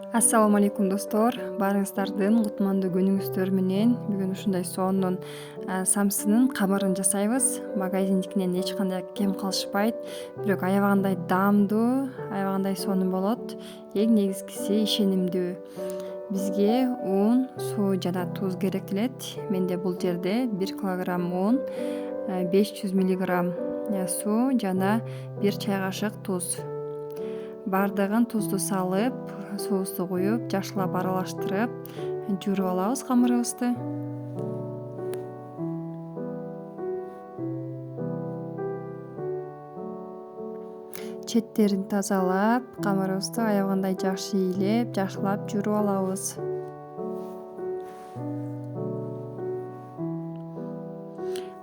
Ассаламу алейкум достор, баарыңыздардын кутмандуу күнүңүздөр менен бүгүн ушундай соонун самсынын камырын жасайбыз. Магазиндикинен эч кандай кем калышпайт, бирок аябагандай даамдуу, аябагандай сонун болот. Эң негизгиси ишенимдүү. Бизге ун, суу жана туз керектелет. Менде бул жерде 1 килограмм ун, 500 миллиграмм суу жана 1 чай кашык туз. Бардыгын тузду салып, суубузду куюп, жакшылап аралаштырып, жууруп алабыз камырыбызды. Четтерин тазалап, камырыбызды аябагандай жакшы ыйлеп, жакшылап жууруп алабыз.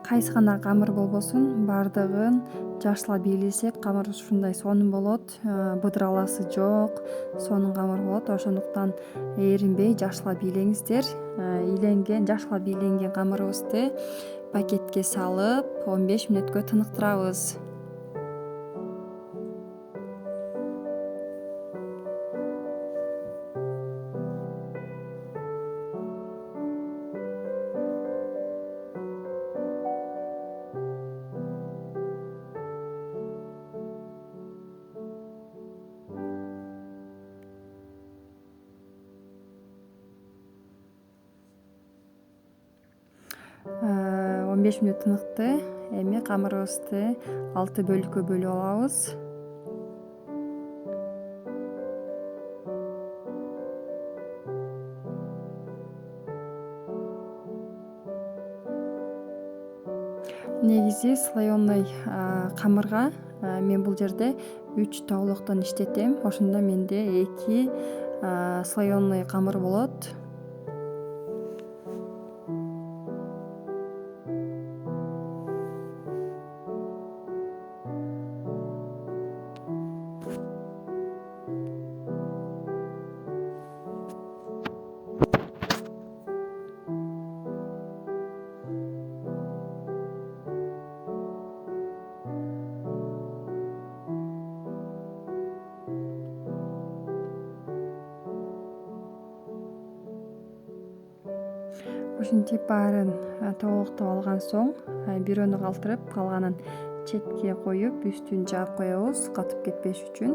Кайсы гана камыр болбосун, бардыгын жакшылап ыйлесек, камыр ушундай сонун болот, быдыраласы жок, сонун камыр болот. Ошондуктан эринбей жакшылап ыйлеңиздер. Жакшылап ийленген камырыбызды пакетке салып, 15 мүнөткө тыныктырабыз. — 15 мүнөт тыныкты. Эми камырыбызды 6 бөлүккө бөлүп алабыз. Негизи слоёный камырга мен бул жерде 3 тоолоктон иштетем. Ошондо менде 2 слоёный камыр болот. Ушинтип баарын тоолоктоп алган соң, бирөөнү калтырып, калганын четке коюп, үстүн жаап коебуз катып кетпеш үчүн.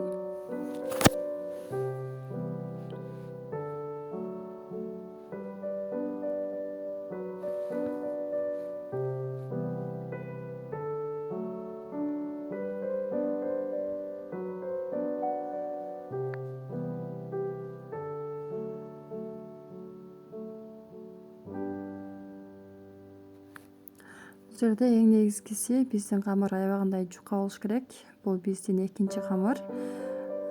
Бул жерде эң негизгиси биздин камыр аябагандай жука болуш керек. Бул биздин экинчи камыр.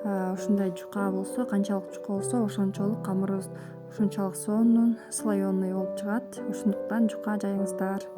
Ушундай жука болсо, канчалык жука болсо, ошончолук камырыбыз ушунчалык сонун, слоёный болуп чыгат. Ошондуктан жука жайыңыздар.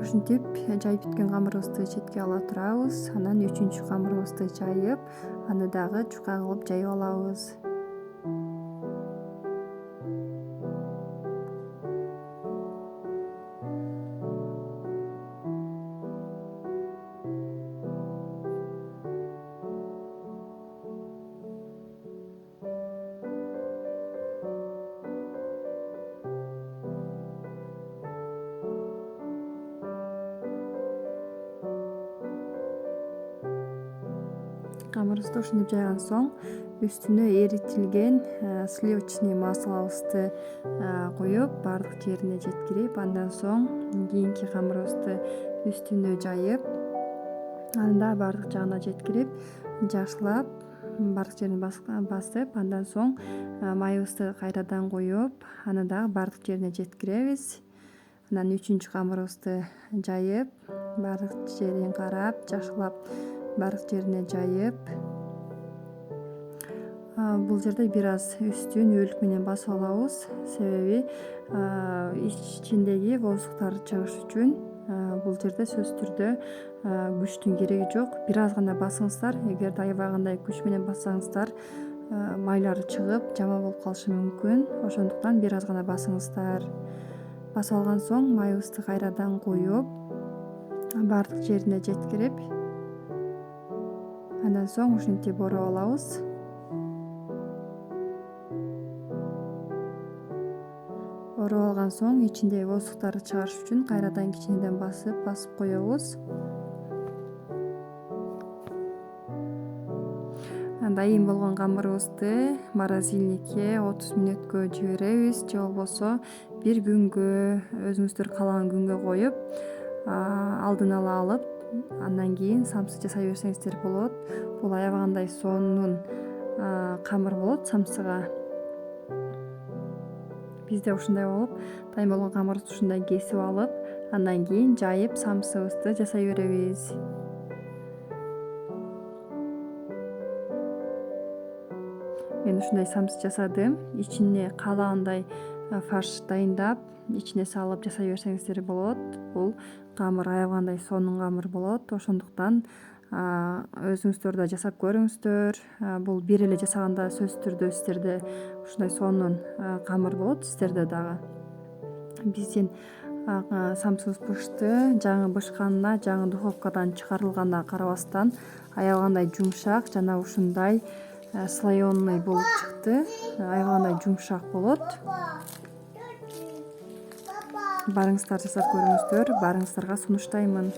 Ушинтип жайып бүткөн камырыбызды четке ала турабыз. Анан 3-чү камырыбызды жайып, аны дагы жука кылып жайып алабыз. Камырыбызды ушинтип жайган соң, үстүнө эритилген сливочный маслобузду коюп, баардык жерине жеткирип, андан соң кийинки камырыбызды үстүнө жайып, аны дагы баардык жагына жеткирип, жакшылап баардык жерин басып, андан соң майыбызды кайрадан куюп, аны дагы баардык жерине жеткиребиз. Анан 3-чү камырыбызды жайып, баардык жерин карап, жакшылап баардык жерине жайып, Бул жерде бир аз үстүн өөлүк менен басып алабыз, себеби ичиндеги воздухтар чыгыш үчүн. Бул жерде сөзсүз түрдө күчтүн кереги жок. Бир аз гана басыңыздар. Эгерде аябагандай күч менен бассаңыздар, майлары чыгып жаман болуп калышы мүмкүн. Ошондуктан бир аз гана басыңыздар. Басып алган соң майыбызды кайрадан куюп, баардык жерине жеткирип, андан соң ушинтип ороп алабыз. Ороп алган соң ичиндеги воздухтарды чыгарыш үчүн кайрадан кичинеден басып коебуз. Дайым болгон камырыбызды морозильникке 30 мүнөткө жиберебиз, же болбосо бир күнгө, өзүңүздөр каалаган күнгө коюп, алдын ала алып, андан кийин самсы жасай берсеңиздер болот. Бул аябагандай сонун камыр болот самсыга. Бизде ушундай болуп, дайым болгон камырыбызды ушундай кесип алып, андан кийин жайып самсыбызды жасай беребиз. Мен ушундай самсы жасадым. Ичине каалагандай фарш дайындап, ичине салып жасай берсеңиздер болот. Бул камыр аябагандай сонун камыр болот. Ошондуктан өзүңүздөр да жасап көрүңүздөр. Бул бир эле жасаганда сөзсүз түрдө сиздерде ушундай сонун камыр болот, сиздерде дагы. Биздин самсыбыз бышты. Жаңы бышканына, жаңы духовкадан чыгарылганына карабастан аябагандай жумшак жана ушундай слоёный болуп чыкты. Аябагандай жумшак болот. Барыңыздар жасап көрүңүздөр. Баарыңыздарга сунуштаймын.